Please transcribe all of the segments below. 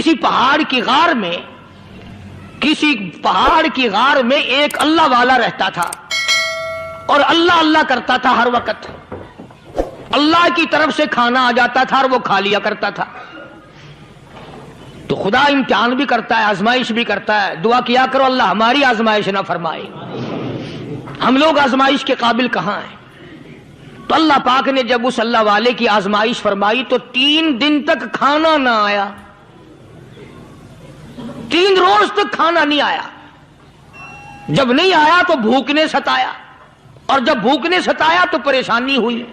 کسی پہاڑ کی غار میں ایک اللہ والا رہتا تھا اور اللہ اللہ کرتا تھا ہر وقت. اللہ کی طرف سے کھانا آ جاتا تھا اور وہ کھا لیا کرتا تھا. تو خدا امتحان بھی کرتا ہے, آزمائش بھی کرتا ہے. دعا کیا کرو اللہ ہماری آزمائش نہ فرمائے. ہم لوگ آزمائش کے قابل کہاں ہیں؟ تو اللہ پاک نے جب اس اللہ والے کی آزمائش فرمائی تو 3 دن تک کھانا نہ آیا. 3 روز تک کھانا نہیں آیا. جب نہیں آیا تو بھوک نے ستایا, اور جب بھوک نے ستایا تو پریشانی ہوئی,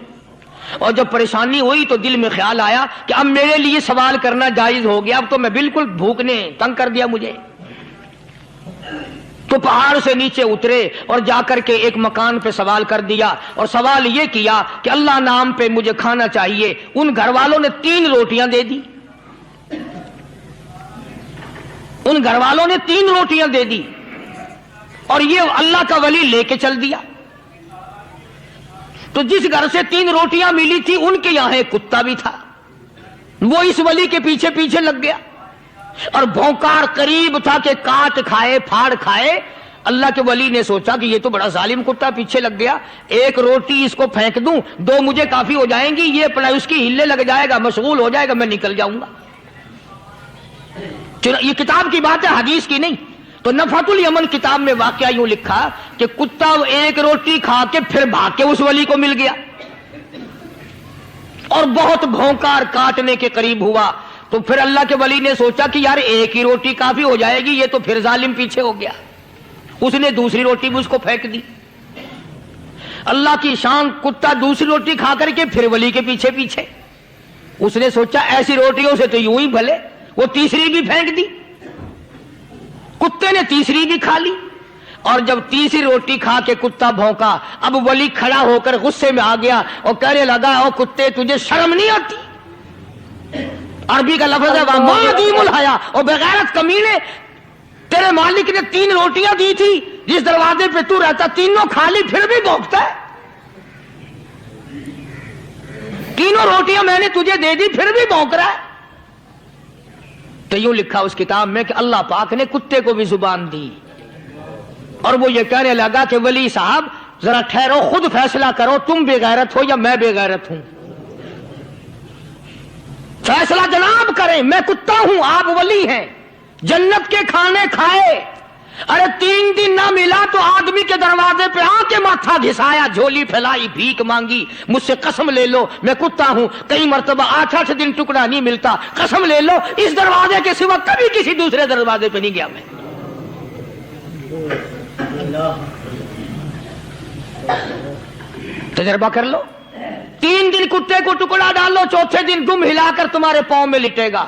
اور جب پریشانی ہوئی تو دل میں خیال آیا کہ اب میرے لیے سوال کرنا جائز ہو گیا, اب تو میں بالکل بھوک نے تنگ کر دیا مجھے. تو پہاڑ سے نیچے اترے اور جا کر کے ایک مکان پہ سوال کر دیا, اور سوال یہ کیا کہ اللہ نام پہ مجھے کھانا چاہیے. ان گھر والوں نے 3 روٹیاں دے دی. ان گھر والوں نے 3 روٹیاں دے دی, اور یہ اللہ کا ولی لے کے چل دیا. تو جس گھر سے 3 روٹیاں ملی تھی ان کے یہاں ایک کتا بھی تھا. وہ اس ولی کے پیچھے پیچھے لگ گیا اور بھونکار قریب تھا کہ کاٹ کھائے پھاڑ کھائے. اللہ کے ولی نے سوچا کہ یہ تو بڑا ظالم کتا پیچھے لگ گیا, 1 روٹی اس کو پھینک دوں, 2 مجھے کافی ہو جائیں گی, یہ اپنا اس کی ہلے لگ جائے گا, مشغول ہو جائے گا, میں نکل جاؤں گا. یہ کتاب کی بات ہے, حدیث کی نہیں. تو نفحۃ الیمن کتاب میں واقعہ یوں لکھا کہ کتا 1 روٹی کھا کے پھر بھاگ کے اس ولی کو مل گیا اور بہت بھونکار کاٹنے کے قریب ہوا. تو پھر اللہ کے ولی نے سوچا کہ یار 1 ہی روٹی کافی ہو جائے گی, یہ تو پھر ظالم پیچھے ہو گیا. اس نے دوسری روٹی بھی اس کو پھینک دی. اللہ کی شان, کتا دوسری روٹی کھا کر کے پھر ولی کے پیچھے پیچھے. اس نے سوچا ایسی روٹیوں سے تو یوں ہی بھلے, وہ تیسری بھی پھینک دی. کتے نے تیسری بھی کھا لی, اور جب تیسری روٹی کھا کے کتا بھونکا, اب ولی کھڑا ہو کر غصے میں آ گیا اور کہنے لگا, او کتے تجھے شرم نہیں آتی؟ عربی کا لفظ ہے وَمَا عَدِيمُ الْحَيَا, اور بغیرت کمینے, تیرے مالک نے 3 روٹیاں دی تھی, جس دروازے پہ تو رہتا تینوں کھا لی, پھر بھی بھونکتا ہے. 3 روٹیاں میں نے تجھے دے دی, پھر بھی بھونک رہا ہے. تو یوں لکھا اس کتاب میں کہ اللہ پاک نے کتے کو بھی زبان دی, اور وہ یہ کہنے لگا کہ ولی صاحب ذرا ٹھہرو, خود فیصلہ کرو, تم بے غیرت ہو یا میں بے غیرت ہوں. فیصلہ جناب کریں, میں کتا ہوں, آپ ولی ہیں. جنت کے کھانے کھائے, ارے 3 دن نہ ملا تو آدمی کے دروازے پہ آ کے ماتھا گھسایا, جھولی پھیلائی, بھیک مانگی, مجھ سے قسم لے لو میں کتا ہوں. کئی مرتبہ 8 دن ٹکڑا نہیں ملتا, قسم لے لو اس دروازے کے سوا کبھی کسی دوسرے دروازے پہ نہیں گیا میں. تجربہ کر لو. 3 دن کتے کو ٹکڑا ڈالو, 4تھے دن دم ہلا کر تمہارے پاؤں میں لٹے گا.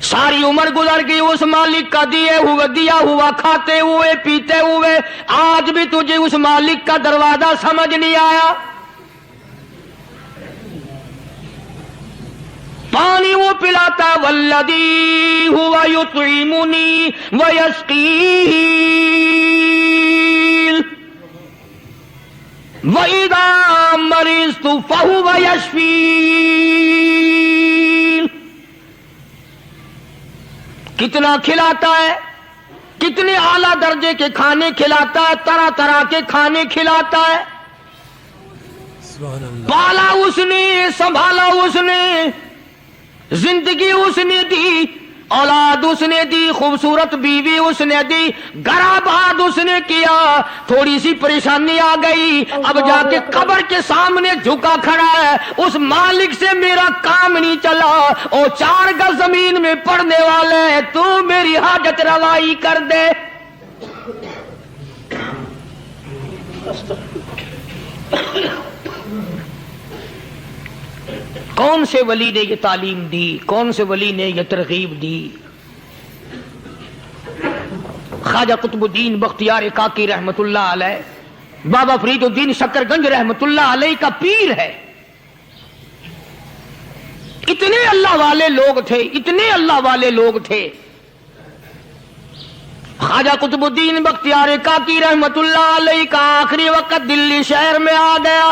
ساری عمر گزر گئی اس مالک کا دیا ہوا کھاتے ہوئے پیتے ہوئے, آج بھی تجھے اس مالک کا دروازہ سمجھ نہیں آیا. پانی وہ پلاتا, والذی ہوا یطعمنی ویسقین وَإِذَا مَرِضْتُ فَهُوَ يَشْفِينِ. کتنا کھلاتا ہے, کتنے اعلیٰ درجے کے کھانے کھلاتا ہے, طرح طرح کے کھانے کھلاتا ہے. پالا اس نے, سنبھالا اس نے, زندگی اس نے دی, اولاد اس نے دی, خوبصورت بیوی اس نے دی, گھر آباد اس نے کیا. تھوڑی سی پریشانی آ گئی, اب جا کے قبر کے سامنے جھکا کھڑا ہے, اس مالک سے میرا کام نہیں چلا, او 4 گز زمین میں پڑنے والے, تو میری حاجت روائی کر دے. کون سے ولی نے یہ تعلیم دی, کون سے ولی نے یہ ترغیب دی؟ خواجہ قطب الدین بختیار کاکی رحمت اللہ علیہ, بابا فرید الدین شکر گنج رحمت اللہ علیہ کا پیر ہے. اتنے اللہ والے لوگ تھے, اتنے اللہ والے لوگ تھے. خواجہ قطب الدین بختیار کاکی رحمت اللہ علیہ کا آخری وقت دلی شہر میں آ گیا.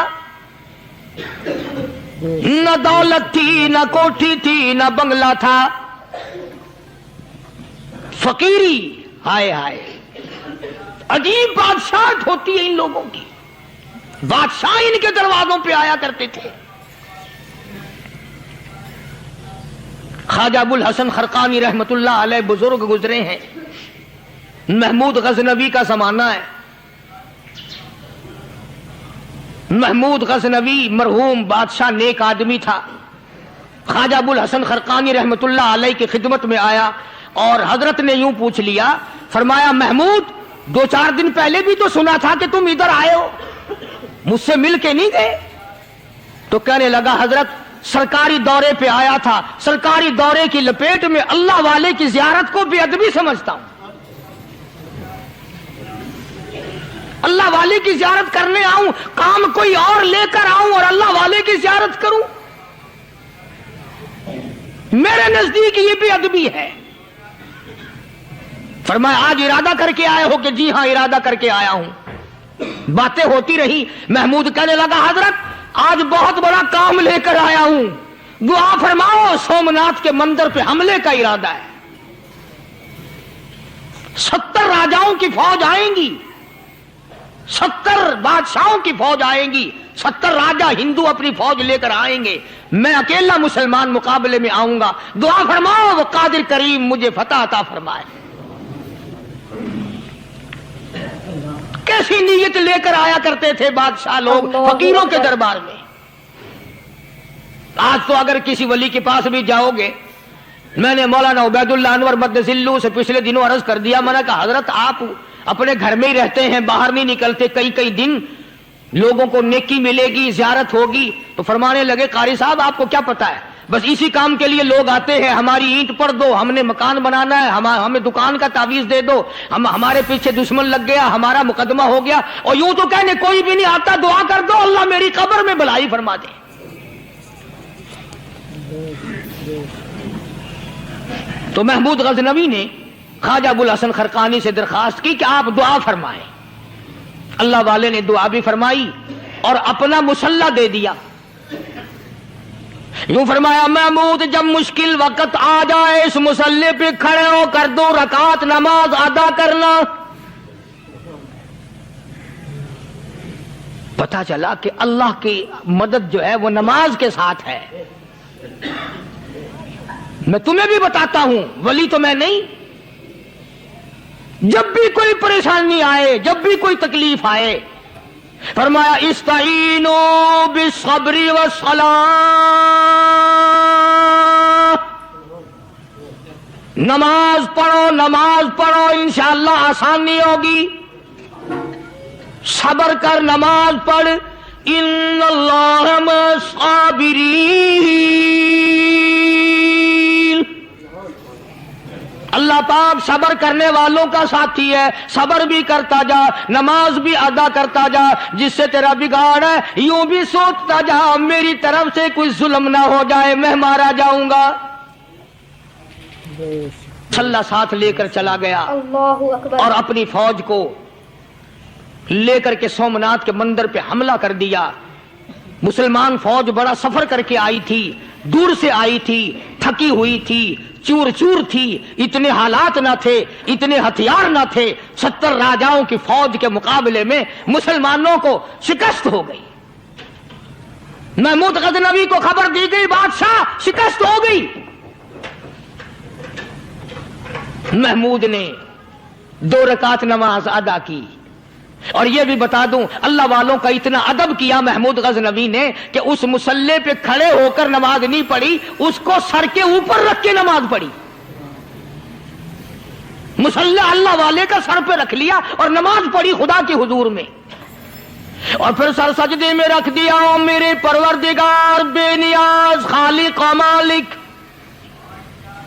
نہ دولت تھی، نہ کوٹھی تھی، نہ بنگلہ تھا، فقیری. ہائے ہائے، عجیب بادشاہت ہوتی ہے ان لوگوں کی. بادشاہ ان کے دروازوں پہ آیا کرتے تھے. خواجہ ابو الحسن خرقانی رحمت اللہ علیہ بزرگ گزرے ہیں. محمود غزنوی کا زمانہ ہے. محمود غزنوی مرحوم بادشاہ نیک آدمی تھا. خواجہ ابو الحسن خرقانی رحمت اللہ علیہ کی خدمت میں آیا اور حضرت نے یوں پوچھ لیا، فرمایا محمود 2-4 دن پہلے بھی تو سنا تھا کہ تم ادھر آئے ہو، مجھ سے مل کے نہیں گئے؟ تو کہنے لگا حضرت سرکاری دورے پہ آیا تھا، سرکاری دورے کی لپیٹ میں اللہ والے کی زیارت کو بے ادبی سمجھتا ہوں. اللہ والے کی زیارت کرنے آؤں، کام کوئی اور لے کر آؤں اور اللہ والے کی زیارت کروں؟ میرے نزدیک یہ بے ادبی ہے. فرمایا آج ارادہ کر کے آئے ہو؟ کہ جی ہاں ارادہ کر کے آیا ہوں. باتیں ہوتی رہی. محمود کہنے لگا حضرت آج بہت بڑا کام لے کر آیا ہوں، دعا فرماؤ. سومناتھ کے مندر پہ حملے کا ارادہ ہے. 70 راجاؤں کی فوج آئیں گی، 70 بادشاہوں کی فوج آئیں گی، 70 راجا ہندو اپنی فوج لے کر آئیں گے. میں اکیلا مسلمان مقابلے میں آؤں گا. دعا فرماؤ وہ قادر کریم مجھے فتح عطا فرمائے. کیسی نیت لے کر آیا کرتے تھے بادشاہ لوگ فقیروں کے دربار میں. آج تو اگر کسی ولی کے پاس بھی جاؤ گے، میں نے مولانا عبید اللہ انور مدذلو سے پچھلے دنوں عرض کر دیا، میں نے کہا حضرت آپ اپنے گھر میں ہی رہتے ہیں، باہر نہیں نکلتے، کئی دن لوگوں کو نیکی ملے گی، زیارت ہوگی. تو فرمانے لگے قاری صاحب آپ کو کیا پتا ہے، بس اسی کام کے لیے لوگ آتے ہیں. ہماری اینٹ پڑ دو، ہم نے مکان بنانا ہے، ہمیں دکان کا تعویذ دے دو، ہمارے پیچھے دشمن لگ گیا، ہمارا مقدمہ ہو گیا. اور یوں تو کہنے کوئی بھی نہیں آتا، دعا کر دو اللہ میری قبر میں بھلائی فرما دے. تو محمود غزنوی نے خواجہ ابو الحسن خرقانی سے درخواست کی کہ آپ دعا فرمائیں. اللہ والے نے دعا بھی فرمائی اور اپنا مسلح دے دیا. یوں فرمایا محمود جب مشکل وقت آ جائے اس مسلح پہ کھڑے ہو کر 2 رکعت نماز ادا کرنا. پتا چلا کہ اللہ کی مدد جو ہے وہ نماز کے ساتھ ہے. میں تمہیں بھی بتاتا ہوں، ولی تو میں نہیں. جب بھی کوئی پریشانی آئے، جب بھی کوئی تکلیف آئے، فرمایا استعینوا بالصبر والصلاۃ، نماز پڑھو انشاءاللہ آسانی ہوگی. صبر کر، نماز پڑھ. ان اللہ مع الصابرین، اللہ پاک صبر کرنے والوں کا ساتھی ہے. صبر بھی کرتا جا، نماز بھی ادا کرتا جا. جس سے تیرا بگاڑ ہے یوں بھی سوچتا جا میری طرف سے کوئی ظلم نہ ہو جائے، میں مارا جاؤں گا. چھلا ساتھ لے کر چلا گیا اور اپنی فوج کو لے کر کے سومناتھ کے مندر پہ حملہ کر دیا. مسلمان فوج بڑا سفر کر کے آئی تھی، دور سے آئی تھی، تھکی ہوئی تھی، چور چور تھی. اتنے حالات نہ تھے، اتنے ہتھیار نہ تھے. 70 راجاؤں کی فوج کے مقابلے میں مسلمانوں کو شکست ہو گئی. محمود غزنوی کو خبر دی گئی بادشاہ شکست ہو گئی. محمود نے 2 رکعت نماز ادا کی. اور یہ بھی بتا دوں اللہ والوں کا اتنا ادب کیا محمود غزنوی نے کہ اس مسلح پہ کھڑے ہو کر نماز نہیں پڑھی، اس کو سر کے اوپر رکھ کے نماز پڑھی. مسلح اللہ والے کا سر پہ رکھ لیا اور نماز پڑھی خدا کے حضور میں. اور پھر سر سجدے میں رکھ دیا. او میرے پروردگار بے نیاز خالق و مالک،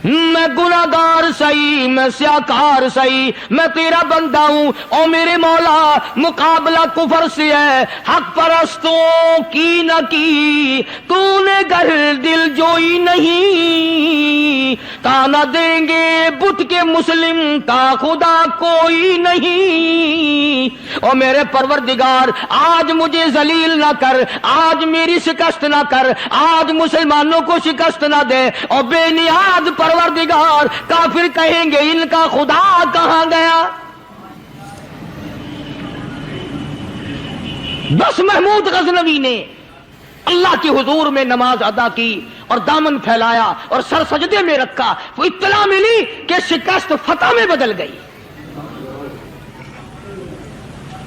میں گناہگار سہی، میں سیاکار سہی، میں تیرا بندہ ہوں. او میرے مولا مقابلہ کفر سے ہے، حق پرستوں کی نہ کی تو نے گر دل جوئی نہیں، جھکا نہ دیں گے بت کے مسلم کا خدا کوئی نہیں۔ او میرے پروردگار آج مجھے ذلیل نہ کر، آج میری شکست نہ کر، آج مسلمانوں کو شکست نہ دے۔ اور بے نیاز پروردگار کافر کہیں گے ان کا خدا کہاں گیا؟ بس محمود غزنوی نے اللہ کے حضور میں نماز ادا کی اور دامن پھیلایا اور سر سجدے میں رکھا، وہ اطلاع ملی کہ شکست فتح میں بدل گئی۔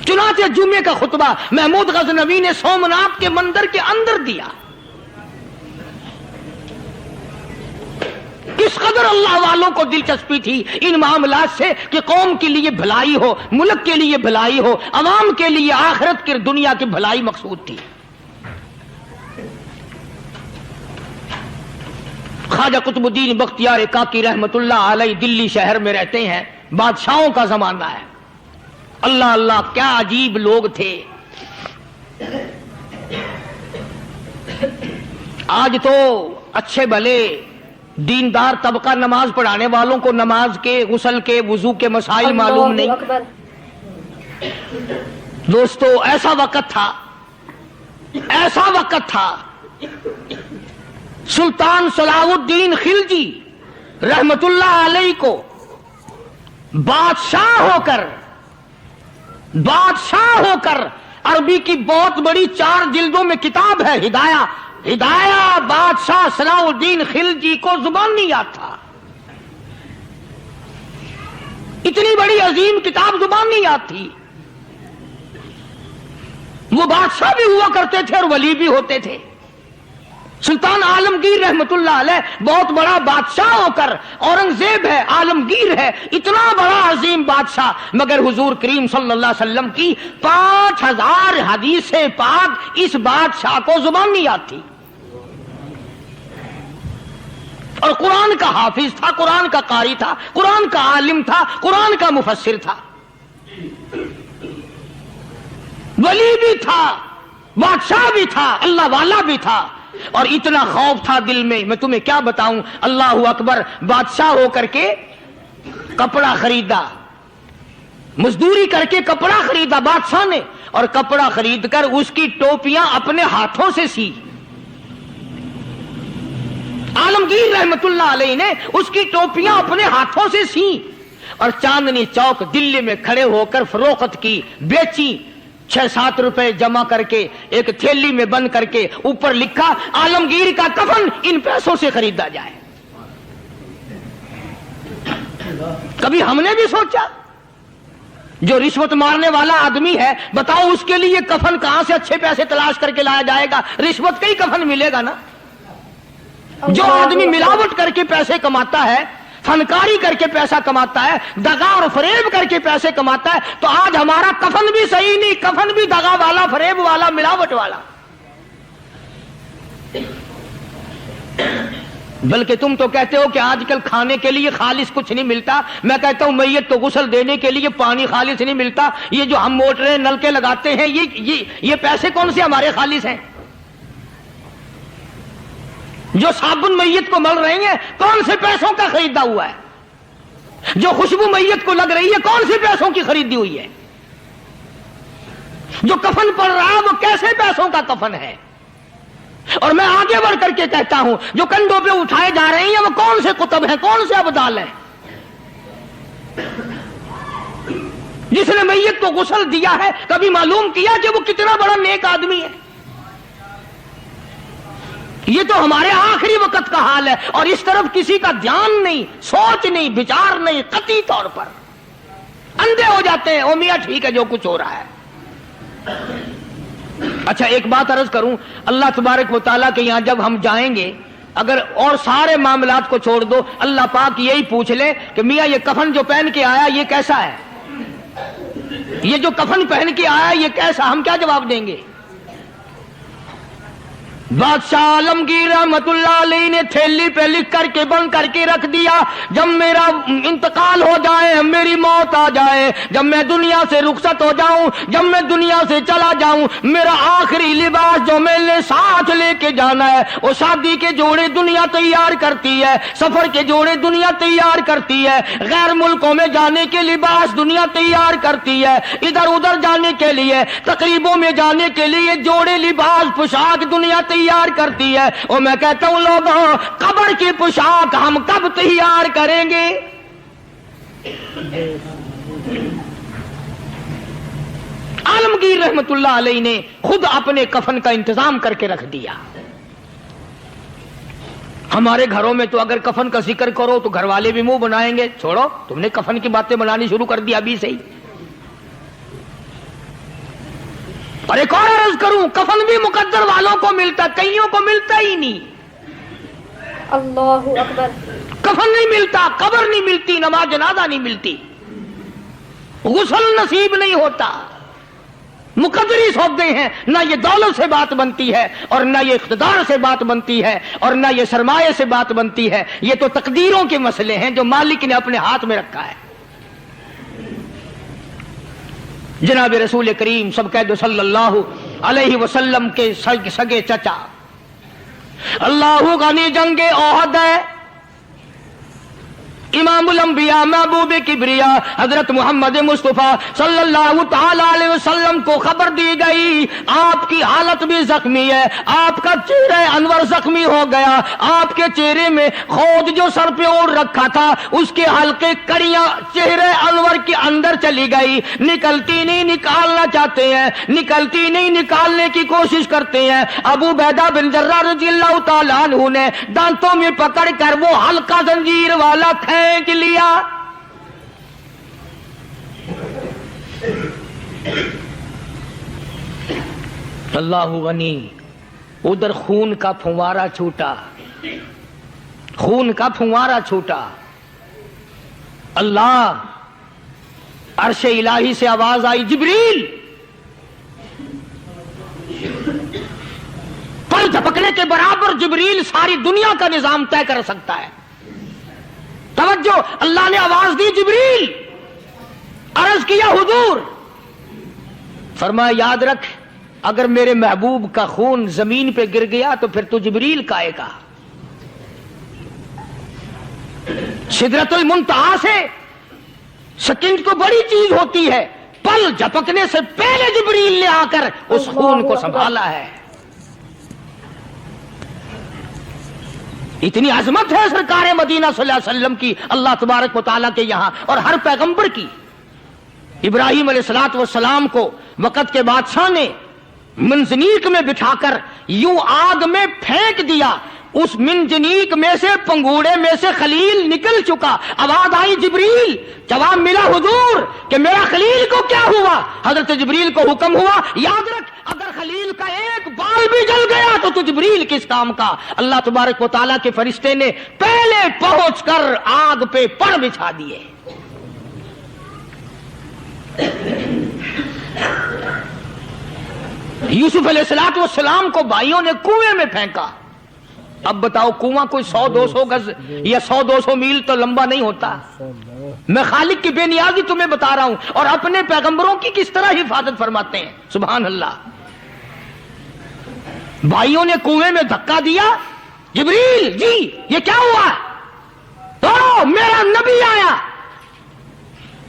چنانچہ جمعے کا خطبہ محمود غزنوی نے سومناتھ کے مندر کے اندر دیا۔ کس قدر اللہ والوں کو دلچسپی تھی ان معاملات سے کہ قوم کے لیے بھلائی ہو، ملک کے لیے بھلائی ہو، عوام کے لیے آخرت کی دنیا کی بھلائی مقصود تھی۔ خواجہ قطب الدین بختیار کاکی رحمت اللہ علیہ دلی شہر میں رہتے ہیں، بادشاہوں کا زمانہ ہے۔ اللہ اللہ کیا عجیب لوگ تھے۔ آج تو اچھے بھلے دیندار طبقہ نماز پڑھانے والوں کو نماز کے، غسل کے، وضو کے مسائل معلوم نہیں۔ دوستو ایسا وقت تھا، ایسا وقت تھا، سلطان صلاح الدین خلجی رحمت اللہ علیہ کو بادشاہ ہو کر عربی کی بہت بڑی 4 جلدوں میں کتاب ہے ہدایہ بادشاہ صلاح الدین خلجی کو زبان نہیں یاد تھا۔ اتنی بڑی عظیم کتاب زبان نہیں یاد تھی۔ وہ بادشاہ بھی ہوا کرتے تھے اور ولی بھی ہوتے تھے۔ سلطان عالمگیر رحمت اللہ علیہ بہت بڑا بادشاہ ہو کر، اورنگزیب ہے، عالمگیر ہے، اتنا بڑا عظیم بادشاہ، مگر حضور کریم صلی اللہ علیہ وسلم کی 5000 حدیث پاک اس بادشاہ کو زبان نہیں یاد تھی۔ اور قرآن کا حافظ تھا، قرآن کا قاری تھا، قرآن کا عالم تھا، قرآن کا مفسر تھا، ولی بھی تھا، بادشاہ بھی تھا، اللہ والا بھی تھا، اور اتنا خوف تھا دل میں، میں تمہیں کیا بتاؤں۔ اللہ اکبر، بادشاہ ہو کر کے کپڑا خریدا، مزدوری کر کے کپڑا خریدا بادشاہ نے، اور کپڑا خرید کر اس کی ٹوپیاں اپنے ہاتھوں سے سی۔ عالمگیر رحمت اللہ علیہ نے اس کی ٹوپیاں اپنے ہاتھوں سے سی اور چاندنی چوک دلی میں کھڑے ہو کر فروخت کی، بیچی۔ 6-7 روپے جمع کر کے ایک تھیلی میں بند کر کے اوپر لکھا عالمگیر کا کفن ان پیسوں سے خریدا جائے۔ کبھی ہم نے بھی سوچا جو رشوت مارنے والا آدمی ہے، بتاؤ اس کے لیے کفن کہاں سے اچھے پیسے تلاش کر کے لایا جائے گا؟ رشوت کا ہی کفن ملے گا نا۔ جو آدمی ملاوٹ کر کے پیسے کماتا ہے، فنکاری کر کے پیسہ کماتا ہے، دغا اور فریب کر کے پیسے کماتا ہے، تو آج ہمارا کفن بھی صحیح نہیں، کفن بھی دغا والا، فریب والا، ملاوٹ والا۔ بلکہ تم تو کہتے ہو کہ آج کل کھانے کے لیے خالص کچھ نہیں ملتا، میں کہتا ہوں میت کو غسل دینے کے لیے پانی خالص نہیں ملتا۔ یہ جو ہم موٹریں نل کے لگاتے ہیں، یہ پیسے کون سے ہمارے خالص ہیں؟ جو صابن میت کو مل رہی ہیں کون سے پیسوں کا خریدا ہوا ہے؟ جو خوشبو میت کو لگ رہی ہے کون سے پیسوں کی خریدی ہوئی ہے؟ جو کفن پڑ رہا ہے وہ کیسے پیسوں کا کفن ہے؟ اور میں آگے بڑھ کر کے کہتا ہوں جو کندھوں پہ اٹھائے جا رہے ہیں وہ کون سے کتب ہیں، کون سے ابدال ہیں؟ جس نے میت کو غسل دیا ہے کبھی معلوم کیا کہ وہ کتنا بڑا نیک آدمی ہے؟ یہ تو ہمارے آخری وقت کا حال ہے، اور اس طرف کسی کا دھیان نہیں، سوچ نہیں، بچار نہیں، قطعی طور پر اندھے ہو جاتے ہیں۔ او میاں ٹھیک ہے جو کچھ ہو رہا ہے۔ اچھا ایک بات عرض کروں، اللہ تبارک و تعالیٰ کے یہاں جب ہم جائیں گے، اگر اور سارے معاملات کو چھوڑ دو، اللہ پاک یہی پوچھ لے کہ میاں یہ کفن جو پہن کے آیا یہ کیسا ہے؟ یہ جو کفن پہن کے آیا یہ کیسا؟ ہم کیا جواب دیں گے؟ بادشاہ عالمگیر رحمت اللہ علیہ نے تھیلی پہ لکھ کر کے بند کر کے رکھ دیا، جب میرا انتقال ہو جائے، میری موت آ جائے، جب میں دنیا سے رخصت ہو جاؤں، جب میں دنیا سے چلا جاؤں، میرا آخری لباس جو میں نے ساتھ لے کے جانا ہے، وہ شادی کے جوڑے دنیا تیار کرتی ہے، سفر کے جوڑے دنیا تیار کرتی ہے، غیر ملکوں میں جانے کے لباس دنیا تیار کرتی ہے، ادھر ادھر جانے کے لیے، تقریبوں میں جانے کے لیے جوڑے لباس پوشاک دنیا تیار کرتی ہے۔ اور میں کہتا ہوں لوگوں، قبر کی پوشاک ہم کب تیار کریں گے؟ عالمگیر رحمت اللہ علیہ نے خود اپنے کفن کا انتظام کر کے رکھ دیا۔ ہمارے گھروں میں تو اگر کفن کا ذکر کرو تو گھر والے بھی منہ بنائیں گے، چھوڑو تم نے کفن کی باتیں بنانی شروع کر دی ابھی سے ہی۔ اور ایک اور عرض کروں، کفن بھی مقدر والوں کو ملتا، کئیوں کو ملتا ہی نہیں۔ اللہ اکبر۔ کفن نہیں ملتا، قبر نہیں ملتی، نماز جنازہ نہیں ملتی، غسل نصیب نہیں ہوتا، مقدری سودے ہیں۔ نہ یہ دولت سے بات بنتی ہے، اور نہ یہ اقتدار سے بات بنتی ہے، اور نہ یہ سرمایہ سے بات بنتی ہے۔ یہ تو تقدیروں کے مسئلے ہیں جو مالک نے اپنے ہاتھ میں رکھا ہے۔ جناب رسول کریم سب کہہ دو صلی اللہ علیہ وسلم کے سگے چچا، اللہ غنی جنگ احد ہے، امام الانبیاء محبوب کبریا حضرت محمد مصطفیٰ صلی اللہ تعالی علیہ وسلم کو خبر دی گئی، آپ کی حالت بھی زخمی ہے، آپ کا چہرہ انور زخمی ہو گیا، آپ کے چہرے میں خود جو سر پہ اوڑھ رکھا تھا اس کے حلقے کڑیاں چہرے انور کے اندر چلی گئی، نکلتی نہیں، نکالنا چاہتے ہیں، نکلتی نہیں، نکالنے کی کوشش کرتے ہیں۔ ابو عبیدہ بن جراح رضی اللہ تعالیٰ عنہ نے دانتوں میں پکڑ کر وہ حلقہ زنجیر والا پھینک لیا۔ اللہ غنی، ادھر خون کا پھوارا چھوٹا، خون کا پھوارا چھوٹا۔ اللہ، عرش الہی سے آواز آئی، جبریل، پر جھپکنے کے برابر جبریل ساری دنیا کا نظام طے کر سکتا ہے۔ توجہ، اللہ نے آواز دی، جبریل، عرض کیا حضور، فرمایا یاد رکھ اگر میرے محبوب کا خون زمین پہ گر گیا تو پھر تو جبریل کا آئے گا۔ سدرۃ المنتہا سے سیکنڈ تو بڑی چیز ہوتی ہے، پل جھپکنے سے پہلے جبریل نے آ کر اس خون کو سنبھالا ہے۔ اتنی عظمت ہے سرکار مدینہ صلی اللہ علیہ وسلم کی اللہ تبارک و تعالیٰ کے یہاں، اور ہر پیغمبر کی۔ ابراہیم علیہ الصلوۃ والسلام کو وقت کے بادشاہ نے منجنیق میں بٹھا کر یوں آگ میں پھینک دیا، اس منجنیق میں سے، پنگوڑے میں سے خلیل نکل چکا۔ آواز آئی جبریل، جواب ملا حضور کہ میرا خلیل کو کیا ہوا؟ حضرت جبریل کو حکم ہوا، یاد رکھ اگر خلیل کا ایک بال بھی جل گیا تو جبریل کس کام کا؟ اللہ تبارک و تعالیٰ کے فرشتے نے پہلے پہنچ کر آگ پہ پر بچھا دیے۔ یوسف علیہ الصلوۃ والسلام کو بھائیوں نے کنویں میں پھینکا۔ اب بتاؤ کنواں کوئی 100-200 گز یا 100-200 میل تو لمبا نہیں ہوتا۔ میں خالق کی بے نیازی تمہیں بتا رہا ہوں، اور اپنے پیغمبروں کی کس طرح حفاظت فرماتے ہیں، سبحان اللہ۔ بھائیوں نے کنویں میں دھکا دیا، جبریل جی یہ کیا ہوا؟ تو میرا نبی آیا،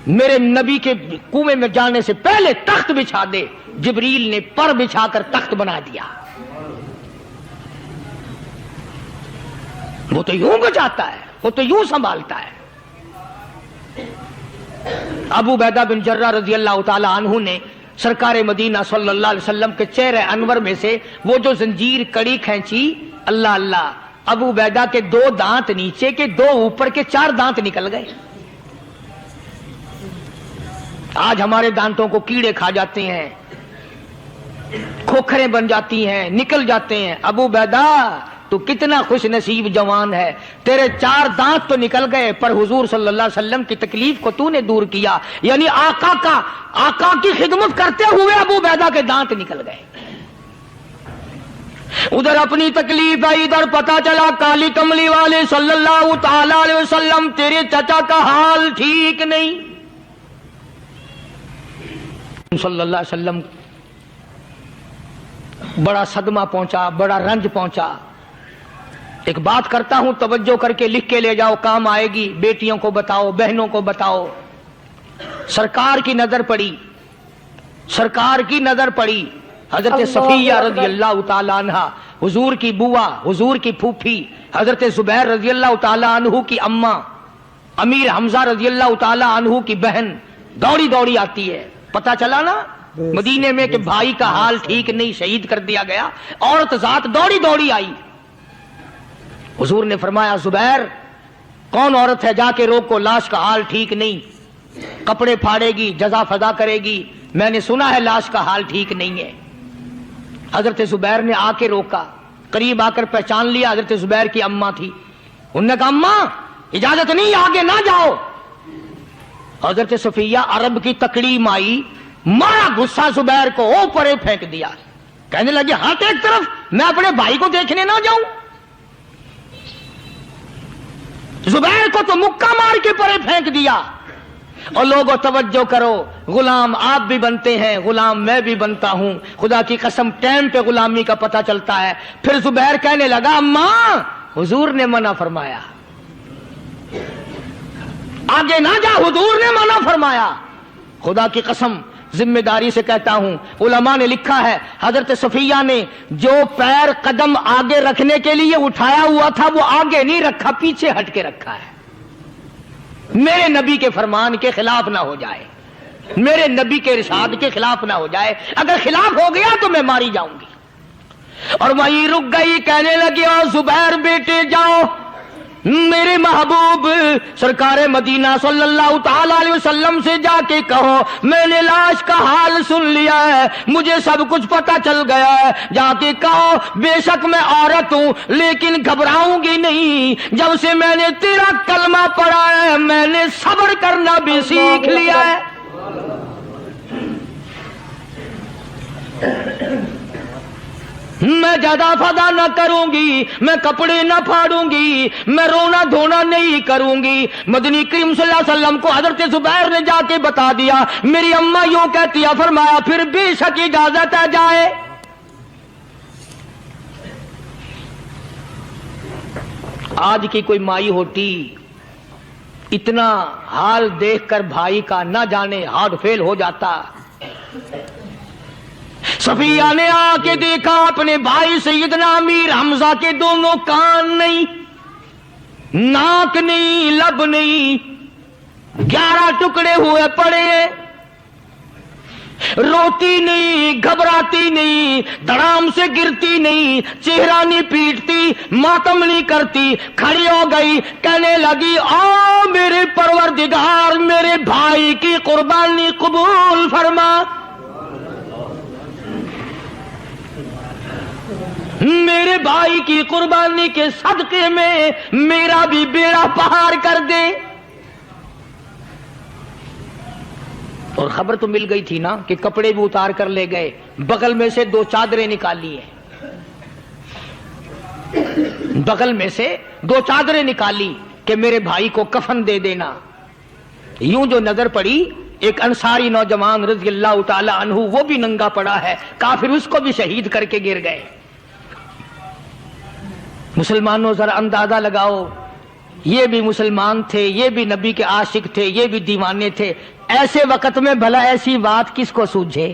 میرے نبی کے کنویں میں جانے سے پہلے تخت بچھا دے۔ جبریل نے پر بچھا کر تخت بنا دیا۔ وہ تو یوں بچاتا ہے، وہ تو یوں سنبھالتا ہے۔ ابو عبیدہ بن جراح رضی اللہ تعالی عنہ نے سرکار مدینہ صلی اللہ علیہ وسلم کے چہرے انور میں سے وہ جو زنجیر کڑی کھینچی، اللہ اللہ، ابو عبیدہ کے 2 دانت نیچے کے، 2 اوپر کے، 4 دانت نکل گئے۔ آج ہمارے دانتوں کو کیڑے کھا جاتے ہیں، کھوکھریں بن جاتی ہیں، نکل جاتے ہیں۔ ابو عبیدہ تو کتنا خوش نصیب جوان ہے، تیرے 4 دانت تو نکل گئے، پر حضور صلی اللہ علیہ وسلم کی تکلیف کو تو نے دور کیا، یعنی آقا کی خدمت کرتے ہوئے ابو عبیدہ کے دانت نکل گئے۔ ادھر اپنی تکلیف ہے، ادھر پتا چلا کالی کملی والے صلی اللہ تعالی علیہ وسلم تیرے چچا کا حال ٹھیک نہیں. صلی اللہ علیہ وسلم بڑا صدمہ پہنچا، بڑا رنج پہنچا. ایک بات کرتا ہوں، توجہ کر کے لکھ کے لے جاؤ، کام آئے گی. بیٹیوں کو بتاؤ، بہنوں کو بتاؤ. سرکار کی نظر پڑی، سرکار کی نظر پڑی. حضرت صفیہ رضی اللہ تعالی عنہ، حضور کی بوا، حضور کی پھوپھی، حضرت زبیر رضی اللہ تعالی عنہ کی اماں، امیر حمزہ رضی اللہ تعالی عنہ کی بہن دوڑی دوڑی آتی ہے. پتا چلا نا مدینے میں کہ بھائی کا حال ٹھیک نہیں، شہید کر دیا گیا. عورت ذات دوڑی دوڑی آئی. حضور نے فرمایا زبیر کون عورت ہے، جا کے روکو، لاش کا حال ٹھیک نہیں، کپڑے پھاڑے گی، جزا فضا کرے گی. میں نے سنا ہے لاش کا حال ٹھیک نہیں ہے. حضرت زبیر نے آ کے روکا، قریب آ کر پہچان لیا حضرت زبیر کی اماں تھی. انہوں نے کہا اماں اجازت نہیں، آگے نہ جاؤ. حضرت صفیہ عرب کی تکڑی مائی، مارا غصہ زبیر کو، اوپر پھینک دیا. کہنے لگی ہاتھ ایک طرف، میں اپنے بھائی کو دیکھنے نہ جاؤں. زبیر کو تو مکہ مار کے پرے پھینک دیا. اور لوگوں توجہ کرو، غلام آپ بھی بنتے ہیں، غلام میں بھی بنتا ہوں. خدا کی قسم ٹائم پہ غلامی کا پتہ چلتا ہے. پھر زبیر کہنے لگا اماں حضور نے منع فرمایا، آگے نہ جا، حضور نے منع فرمایا. خدا کی قسم ذمہ داری سے کہتا ہوں، علماء نے لکھا ہے حضرت صفیہ نے جو پیر قدم آگے رکھنے کے لیے اٹھایا ہوا تھا وہ آگے نہیں رکھا، پیچھے ہٹ کے رکھا ہے. میرے نبی کے فرمان کے خلاف نہ ہو جائے، میرے نبی کے ارشاد کے خلاف نہ ہو جائے. اگر خلاف ہو گیا تو میں ماری جاؤں گی. اور وہیں رک گئی. کہنے لگی او زبیر بیٹے جاؤ، میرے محبوب سرکار مدینہ صلی اللہ تعالی علیہ وسلم سے جا کے کہو میں نے لاش کا حال سن لیا ہے، مجھے سب کچھ پتا چل گیا ہے. جا کے کہو بے شک میں عورت ہوں لیکن گھبراؤں گی نہیں. جب سے میں نے تیرا کلمہ پڑھا ہے میں نے صبر کرنا بھی سیکھ لیا ہے. میں زیادہ فدا نہ کروں گی، میں کپڑے نہ پھاڑوں گی، میں رونا دھونا نہیں کروں گی. مدنی کریم صلی اللہ علیہ وسلم کو حضرت زبیر نے جا کے بتا دیا میری اماں یوں کہتی ہے. فرمایا پھر بے شک اجازت ہے جائے. آج کی کوئی مائی ہوتی اتنا حال دیکھ کر بھائی کا نہ جانے ہارٹ فیل ہو جاتا. صفیہ نے آ کے دیکھا اپنے بھائی سیدنا امیر حمزہ کے دونوں کان نہیں، ناک نہیں، لب نہیں، 11 ٹکڑے ہوئے پڑے. روتی نہیں، گھبراتی نہیں، دڑام سے گرتی نہیں، چہرہ نہیں پیٹتی، ماتم نہیں کرتی. کھڑی ہو گئی، کہنے لگی او میرے پروردگار میرے بھائی کی قربانی قبول فرما، میرے بھائی کی قربانی کے صدقے میں میرا بھی بیڑا پہاڑ کر دے. اور خبر تو مل گئی تھی نا کہ کپڑے بھی اتار کر لے گئے. بغل میں سے 2 چادریں نکالی ہیں، بغل میں سے 2 چادریں نکالی کہ میرے بھائی کو کفن دے دینا. یوں جو نظر پڑی ایک انصاری نوجوان رضی اللہ تعالی عنہ وہ بھی ننگا پڑا ہے، کافر اس کو بھی شہید کر کے گر گئے. مسلمانوں ذرا اندازہ لگاؤ، یہ بھی مسلمان تھے، یہ بھی نبی کے عاشق تھے، یہ بھی دیوانے تھے. ایسے وقت میں بھلا ایسی بات کس کو سوجھے؟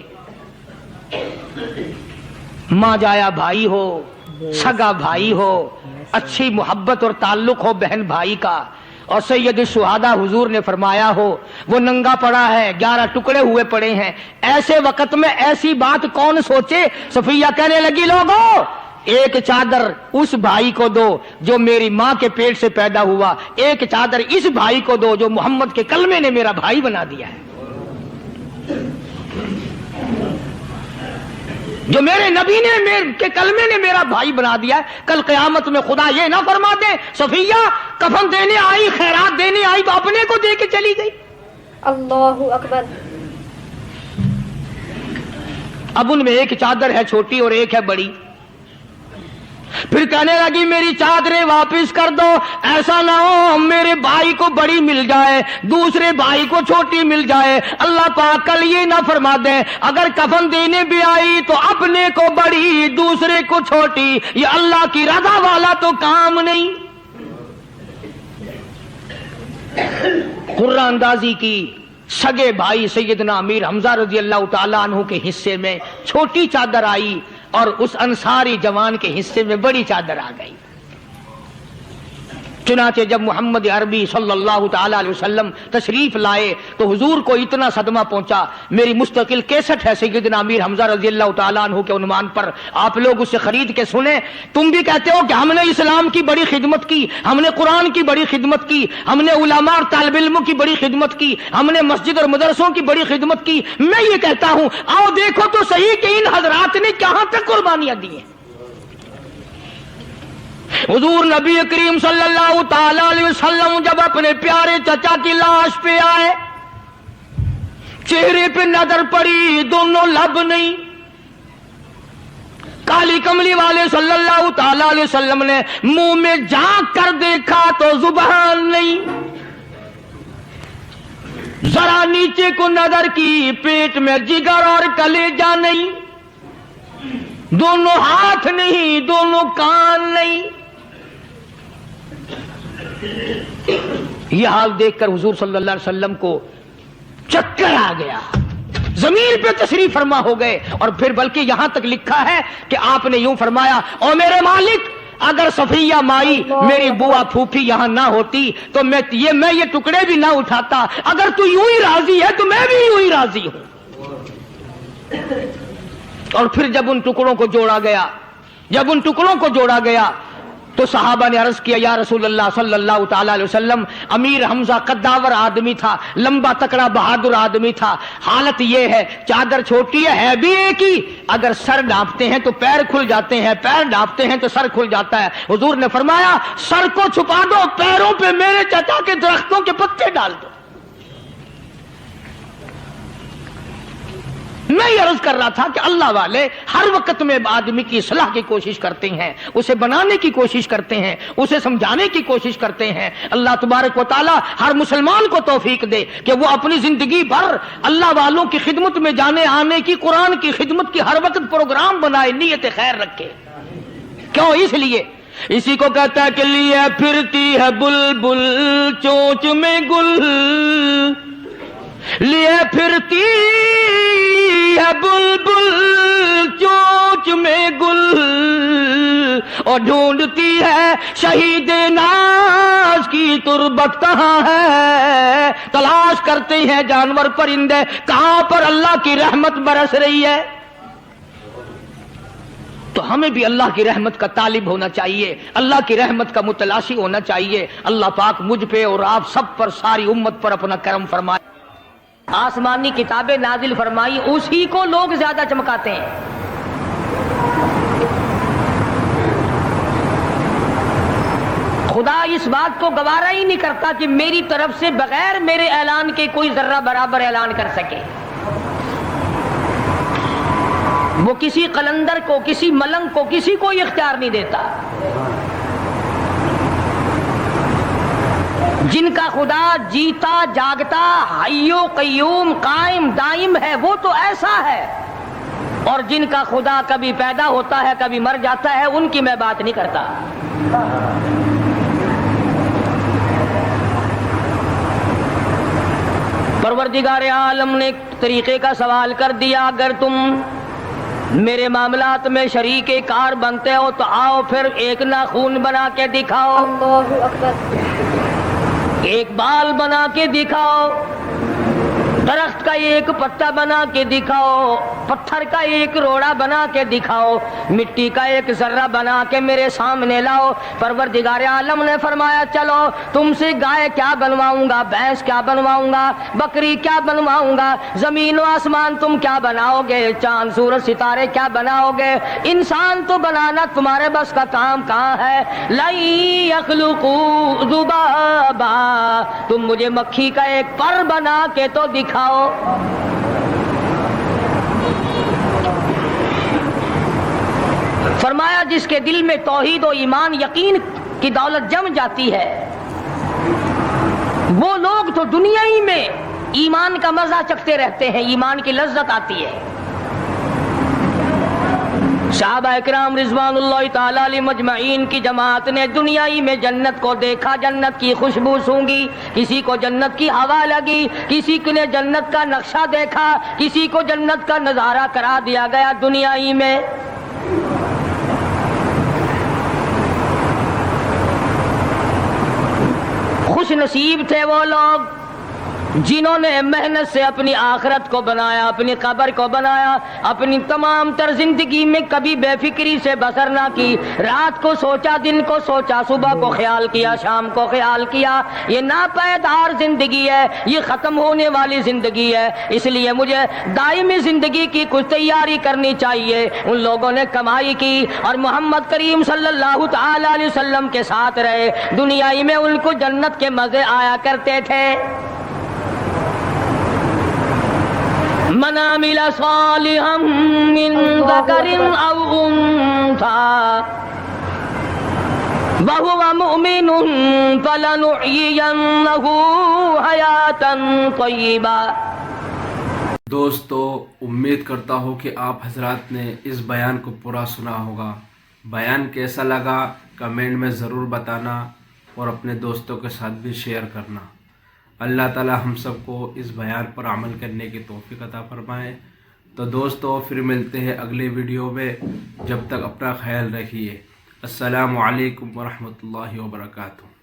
ماں جایا بھائی ہو، سگا بھائی ہو، اچھی محبت اور تعلق ہو بہن بھائی کا، اور سید الشہداء حضور نے فرمایا ہو وہ ننگا پڑا ہے، 11 ٹکڑے ہوئے پڑے ہیں. ایسے وقت میں ایسی بات کون سوچے؟ صفیہ کہنے لگی لوگوں ایک چادر اس بھائی کو دو جو میری ماں کے پیٹ سے پیدا ہوا، ایک چادر اس بھائی کو دو جو محمد کے کلمے نے میرا بھائی بنا دیا ہے، جو میرے نبی نے میرے کے کلمے نے میرا بھائی بنا دیا ہے. کل قیامت میں خدا یہ نہ فرما دے صفیہ کفن دینے آئی، خیرات دینے آئی تو اپنے کو دے کے چلی گئی. اللہ اکبر. اب ان میں ایک چادر ہے چھوٹی اور ایک ہے بڑی. پھر کہنے لگی میری چادریں واپس کر دو، ایسا نہ ہو میرے بھائی کو بڑی مل جائے دوسرے بھائی کو چھوٹی مل جائے، اللہ پاک کل یہ نہ فرما دیں اگر کفن دینے بھی آئی تو اپنے کو بڑی دوسرے کو چھوٹی، یہ اللہ کی رضا والا تو کام نہیں۔ قرآن اندازی کی، سگے بھائی سیدنا امیر حمزہ رضی اللہ تعالیٰ عنہ کے حصے میں چھوٹی چادر آئی اور اس انصاری جوان کے حصے میں بڑی چادر آ گئی۔ چنانچہ جب محمد عربی صلی اللہ تعالیٰ علیہ وسلم تشریف لائے تو حضور کو اتنا صدمہ پہنچا، میری مستقل کیسٹ ہے سیدنا امیر حمزہ رضی اللہ تعالیٰ عنہ کے عنوان پر، آپ لوگ اسے خرید کے سنیں۔ تم بھی کہتے ہو کہ ہم نے اسلام کی بڑی خدمت کی، ہم نے قرآن کی بڑی خدمت کی، ہم نے علماء اور طالب علموں کی بڑی خدمت کی، ہم نے مسجد اور مدرسوں کی بڑی خدمت کی۔ میں یہ کہتا ہوں آؤ دیکھو تو صحیح کہ ان حضرات نے کہاں تک قربانیاں دی ہیں۔ حضور نبی کریم صلی اللہ تعالی علیہ وسلم جب اپنے پیارے چچا کی لاش پہ آئے، چہرے پہ نظر پڑی دونوں لب نہیں، کالی کملی والے صلی اللہ تعالی علیہ وسلم نے منہ میں جھانک کر دیکھا تو زبان نہیں، ذرا نیچے کو نظر کی پیٹ میں جگر اور کلیجہ نہیں، دونوں ہاتھ نہیں دونوں کان نہیں۔ یہ حال دیکھ کر حضور صلی اللہ علیہ وسلم کو چکر آ گیا، زمین پہ تشریف فرما ہو گئے، اور پھر بلکہ یہاں تک لکھا ہے کہ آپ نے یوں فرمایا او میرے مالک اگر صفیہ مائی میری بوا پھوپھی یہاں نہ ہوتی تو میں یہ ٹکڑے بھی نہ اٹھاتا، اگر تو یوں ہی راضی ہے تو میں بھی یوں ہی راضی ہوں۔ اور پھر جب ان ٹکڑوں کو جوڑا گیا تو صحابہ نے عرض کیا یا رسول اللہ صلی اللہ تعالی علیہ وسلم، امیر حمزہ قداور آدمی تھا، لمبا تکڑا بہادر آدمی تھا، حالت یہ ہے چادر چھوٹی ہے بھی ایک ہی، اگر سر ڈھانپتے ہیں تو پیر کھل جاتے ہیں، پیر ڈھانپتے ہیں تو سر کھل جاتا ہے۔ حضور نے فرمایا سر کو چھپا دو، پیروں پہ میرے چچا کے درختوں کے پتے ڈال دو۔ میں یہ عرض کر رہا تھا کہ اللہ والے ہر وقت میں آدمی کی اصلاح کی کوشش کرتے ہیں، اسے بنانے کی کوشش کرتے ہیں، اسے سمجھانے کی کوشش کرتے ہیں۔ اللہ تبارک و تعالی ہر مسلمان کو توفیق دے کہ وہ اپنی زندگی بھر اللہ والوں کی خدمت میں جانے آنے کی، قرآن کی خدمت کی ہر وقت پروگرام بنائے، نیت خیر رکھے۔ کیوں؟ اس لیے اسی کو کہتا ہے کہ لیے پھرتی ہے بلبل چونچ میں گل، لیے پھرتی ہے بلبل چونچ میں گل، اور ڈھونڈتی ہے شہید ناز کی تربت کہاں ہے، تلاش کرتے ہیں جانور پرندے کہاں پر اللہ کی رحمت برس رہی ہے۔ تو ہمیں بھی اللہ کی رحمت کا طالب ہونا چاہیے، اللہ کی رحمت کا متلاشی ہونا چاہیے۔ اللہ پاک مجھ پہ اور آپ سب پر، ساری امت پر اپنا کرم فرمائے۔ آسمانی کتابیں نازل فرمائی، اسی کو لوگ زیادہ چمکاتے ہیں۔ خدا اس بات کو گوارا ہی نہیں کرتا کہ میری طرف سے بغیر میرے اعلان کے کوئی ذرہ برابر اعلان کر سکے۔ وہ کسی قلندر کو، کسی ملنگ کو، کسی کو اختیار نہیں دیتا۔ جن کا خدا جیتا جاگتا حی و قیوم قائم دائم ہے وہ تو ایسا ہے، اور جن کا خدا کبھی پیدا ہوتا ہے کبھی مر جاتا ہے ان کی میں بات نہیں کرتا۔ پروردگار عالم نے طریقے کا سوال کر دیا، اگر تم میرے معاملات میں شریک کار بنتے ہو تو آؤ پھر ایک ناخون بنا کے دکھاؤ، اللہ اکبر، ایک بال بنا کے دکھاؤ، درخت کا ایک پتا بنا کے دکھاؤ، پتھر کا ایک روڑا بنا کے دکھاؤ، مٹی کا ایک ذرہ بنا کے میرے سامنے لاؤ۔ پروردگار عالم نے فرمایا چلو تم سے گائے کیا بنواؤں گا، بھینس کیا بنواؤں گا، بکری کیا بنواؤں گا، زمین و آسمان تم کیا بناؤ گے، چاند سورج ستارے کیا بناؤ گے، انسان تو بنانا تمہارے بس کا کام کہاں ہے۔ لَن يَخْلُقُوا ذُبَابًا، تم مجھے مکھی کا ایک پر بنا کے تو دکھاؤ۔ فرمایا جس کے دل میں توحید و ایمان یقین کی دولت جم جاتی ہے وہ لوگ تو دنیا ہی میں ایمان کا مزہ چکھتے رہتے ہیں، ایمان کی لذت آتی ہے۔ صحابہ اکرام رضوان اللہ تعالی علیہ مجمعین کی جماعت نے دنیا ہی میں جنت کو دیکھا، جنت کی خوشبو سونگھی، کسی کو جنت کی ہوا لگی، کسی نے جنت کا نقشہ دیکھا، کسی کو جنت کا نظارہ کرا دیا گیا دنیا ہی میں۔ خوش نصیب تھے وہ لوگ جنہوں نے محنت سے اپنی آخرت کو بنایا، اپنی قبر کو بنایا، اپنی تمام تر زندگی میں کبھی بے فکری سے بسر نہ کی، رات کو سوچا، دن کو سوچا، صبح کو خیال کیا، شام کو خیال کیا۔ یہ ناپائیدار زندگی ہے، یہ ختم ہونے والی زندگی ہے، اس لیے مجھے دائمی زندگی کی کچھ تیاری کرنی چاہیے۔ ان لوگوں نے کمائی کی اور محمد کریم صلی اللہ تعالی علیہ وسلم کے ساتھ رہے، دنیا ہی میں ان کو جنت کے مزے آیا کرتے تھے۔ من عمل صالحا من ذکر او انثى وهو مؤمن فلنحيينه حیاتا طیبا۔ دوستو، امید کرتا ہوں کہ آپ حضرات نے اس بیان کو پورا سنا ہوگا۔ بیان کیسا لگا کمنٹ میں ضرور بتانا اور اپنے دوستوں کے ساتھ بھی شیئر کرنا۔ اللہ تعالی ہم سب کو اس بیان پر عمل کرنے کی توفیق عطا فرمائے۔ تو دوستو پھر ملتے ہیں اگلے ویڈیو میں، جب تک اپنا خیال رکھیے۔ السلام علیکم ورحمۃ اللہ وبرکاتہ۔